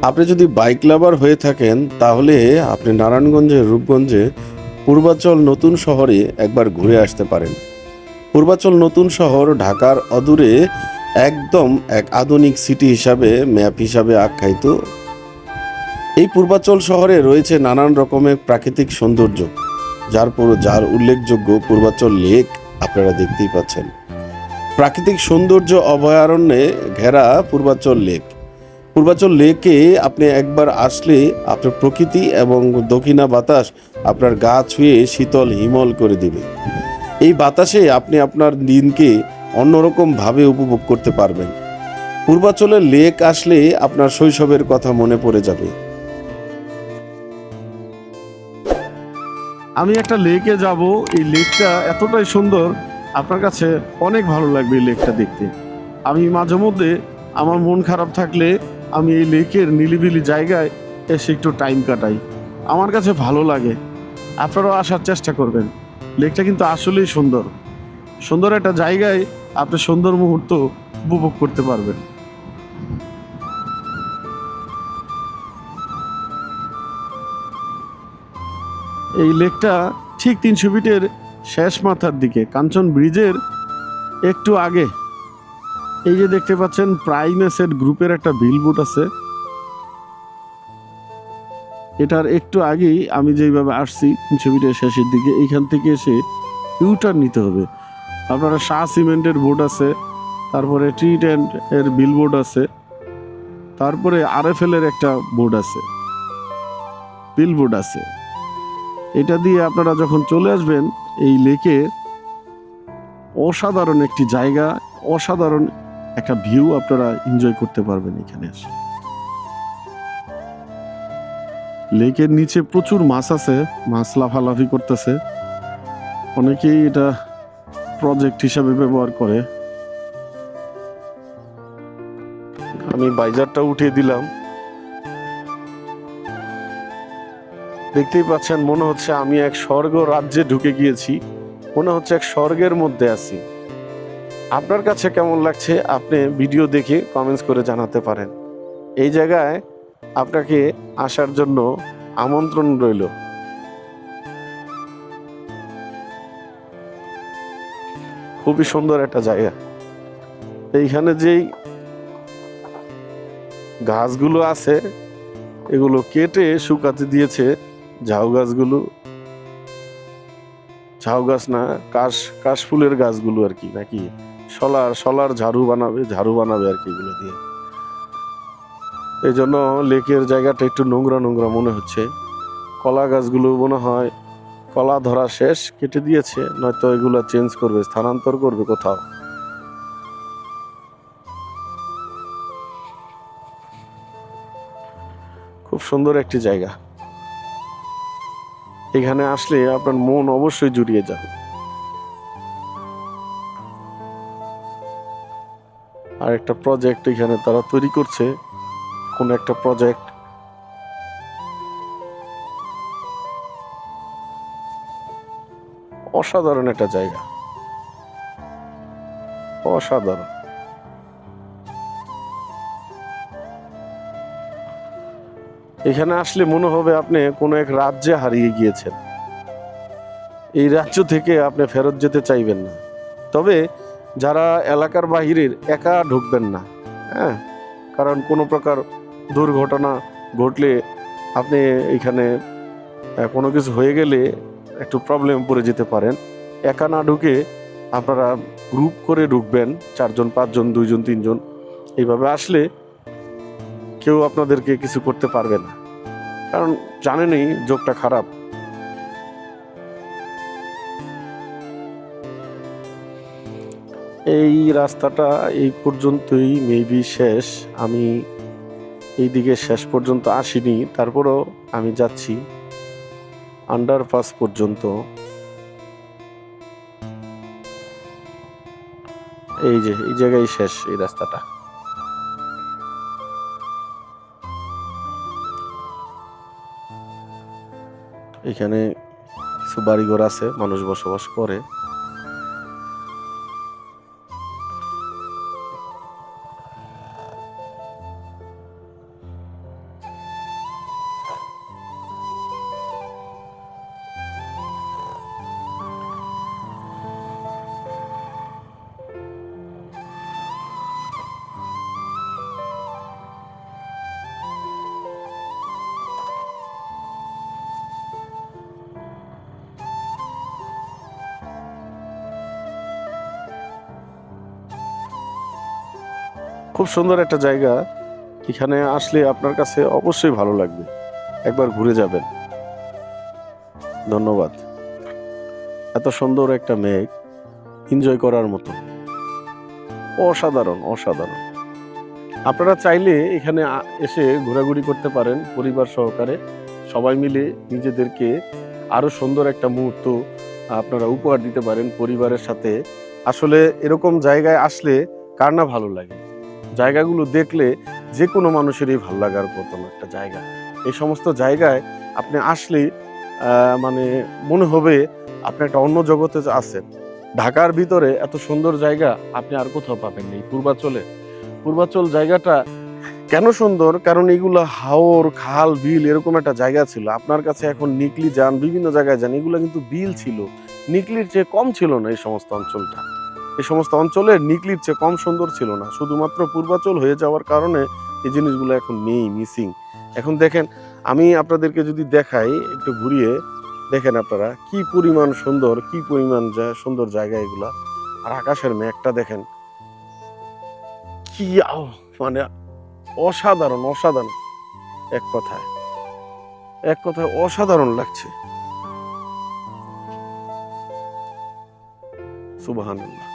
আপনি যদি বাইক লাভার হয়ে থাকেন তাহলে আপনি নারায়ণগঞ্জের রূপগঞ্জে পূর্বাচল নতুন শহরে একবার ঘুরে আসতে পারেন। পূর্বাচল নতুন শহর ঢাকার অদূরে একদম এক আধুনিক সিটি হিসাবে ম্যাপ হিসাবে আখ্যায়িত। এই পূর্বাচল শহরে রয়েছে নানান রকমের প্রাকৃতিক সৌন্দর্য, যার উল্লেখযোগ্য পূর্বাচল লেক। আপনারা দেখতেই পাচ্ছেন প্রাকৃতিক সৌন্দর্য অভয়ারণ্যে ঘেরা পূর্বাচল লেক। পূর্বাচল লেকে আপনি একবার আসলে আপনার প্রকৃতি এবং দক্ষিণা বাতাস আপনার গা ছুঁয়ে শীতল হিমল করে দিবে। এই বাতাসে আপনি আপনার দিনকে অন্যরকম ভাবে উপভোগ করতে পারবেন। পূর্বাচলের লেক আসলে আপনার শৈশবের কথা মনে পড়ে যাবে। আমি একটা লেকে যাব, এই লেকটা এতটাই সুন্দর, আপনার কাছে অনেক ভালো লাগবে এই লেকটা দেখতে। আমি মাঝে মধ্যে আমার মন খারাপ থাকলে আমি এই লেকের নিলিবিলি জায়গায় এসে একটু টাইম কাটাই, আমার কাছে ভালো লাগে। আপনারাও আসার চেষ্টা করবেন, লেকটা কিন্তু আসলেই সুন্দর। সুন্দর একটা জায়গায় আপনি সুন্দর মুহূর্ত উপভোগ করতে পারবেন। এই লেকটা ঠিক 300 ফিটের শেষ মাথার দিকে, কাঞ্চন ব্রিজের একটু আগে। এই যে দেখতে পাচ্ছেন প্রাইম এসেট গ্রুপের একটা বিলবোর্ড আছে, এটার একটু আগেই আমি যেইভাবে আসছি 300 ফিটের শেষের দিকে, এইখান থেকে এসে ইউটার্ন নিতে হবে। আপনারা শাহ সিমেন্টের বোর্ড আছে, তারপরে ট্রিট অ্যান্ড এর বিলবোর্ড আছে, তারপরে আরএফএল এর একটা বোর্ড আছে, বিলবোর্ড আছে। এটা দিয়ে আপনারা যখন চলে আসবেন এই লেকে, অসাধারণ একটি জায়গা, অসাধারণ একটা ভিউ আপনারা এনজয় করতে পারবেন এখানে এসে। লেকের নিচে প্রচুর মাছ আছে, মাছ লাফালাফি করতেছে। অনেকেই এটা প্রজেক্ট হিসাবে ব্যবহার করে। আমি বাইজারটা উঠিয়ে দিলাম, দেখতেই পাচ্ছেন মনে হচ্ছে আমি এক স্বর্গ রাজ্যে ঢুকে গিয়েছি, মনে হচ্ছে এক স্বর্গের মধ্যে আছি। আপনার কাছে কেমন লাগছে আপনি ভিডিও দেখে কমেন্টস করে জানাতে পারেন। এই জায়গায় আপনাকে আসার জন্য আমন্ত্রণ রইল। খুবই সুন্দর একটা জায়গা। এইখানে যেই গাছগুলো আছে এগুলো কেটে শুকাতে দিয়েছে। ঝাউ গাছগুলো, ঝাউ গাছ না, কাশ ফুলের গাছগুলো আর কি, নাকি শলার ঝাড়ু বানাবে আর কি এগুলো দিয়ে। এই জন্য লেকের জায়গাটা একটু নোংরা নোংরা মনে হচ্ছে। কলা গাছগুলো মনে হয় কলা ধরা শেষ, কেটে দিয়েছে, নয়তো এগুলো চেঞ্জ করবে, স্থানান্তর করবে কোথাও। খুব সুন্দর একটি জায়গা, এখানে আসলে আপনার মন অবশ্যই জুড়িয়ে যাবে। আর একটা প্রজেক্ট এখানে তারা তৈরি করছে, কোন একটা প্রজেক্ট। অসাধারণ একটা জায়গা, অসাধারণ। এখানে আসলে মনে হবে আপনি কোনো এক রাজ্যে হারিয়ে গিয়েছেন। এই রাজ্য থেকে আপনি ফেরত যেতে চাইবেন না। তবে যারা এলাকার বাহিরের, একা ঢুকবেন না, হ্যাঁ, কারণ কোনো প্রকার দুর্ঘটনা ঘটলে আপনি এখানে কোনো কিছু হয়ে গেলে একটু প্রবলেম পড়ে যেতে পারেন। একা না ঢুকে আপনারা গ্রুপ করে ঢুকবেন, 4 জন 5 জন 2 জন 3 জন। এইভাবে আসলে কেউ আপনাদেরকে কিছু করতে পারবে না, কারণ জানেনই যোগটা খারাপ। এই রাস্তাটা এই পর্যন্তই মেবি শেষ। আমি এই দিকে শেষ পর্যন্ত আসিনি, তারপরও আমি যাচ্ছি আন্ডারপাস পর্যন্ত। এই যে এই জায়গায় শেষ এই রাস্তাটা। এখানে কিছু বাড়িঘর আছে, মানুষ বসবাস করে। খুব সুন্দর একটা জায়গা। এখানে আসলে আপনার কাছে অবশ্যই ভালো লাগবে, একবার ঘুরে যাবেন। ধন্যবাদ। এত সুন্দর একটা মেঘ, এনজয় করার মতো, অসাধারণ অসাধারণ। আপনারা চাইলে এখানে এসে ঘোরাঘুরি করতে পারেন পরিবার সহকারে, সবাই মিলে নিজেদেরকে আরো সুন্দর একটা মুহূর্ত আপনারা উপহার দিতে পারেন পরিবারের সাথে। আসলে এরকম জায়গায় আসলে কার না ভালো লাগে? জায়গাগুলো দেখলে যে কোনো মানুষেরই ভালো লাগার মতন একটা জায়গা। এই সমস্ত জায়গায় আপনি আসলে মানে মনে হবে আপনি একটা অন্য জগতে আছেন। ঢাকার ভিতরে এত সুন্দর জায়গা আপনি আর কোথাও পাবেন না। পূর্বাচলে, পূর্বাচল জায়গাটা কেন সুন্দর? কারণ এগুলা হাওর, খাল, বিল এরকম একটা জায়গা ছিল। আপনার কাছে এখন নিকলি যান, বিভিন্ন জায়গায় যান, এগুলা কিন্তু বিল ছিল। নিকলির চেয়ে কম ছিল না এই সমস্ত অঞ্চলটা। এই সমস্ত অঞ্চলে নিকলির চেয়ে কম সুন্দর ছিল না। শুধুমাত্র পূর্বাচল হয়ে যাওয়ার কারণে এই জিনিসগুলো এখন নেই, মিসিং। এখন দেখেন, আমি আপনাদেরকে যদি দেখাই একটু ঘুরিয়ে, দেখেন আপনারা কি পরিমাণ সুন্দর, কি পরিমাণ সুন্দর জায়গা এগুলা। আর আকাশের মেঘটা দেখেন কি মানে অসাধারণ অসাধারণ। এক কথায় এক কথায় অসাধারণ লাগছে। সুবহানাল্লাহ।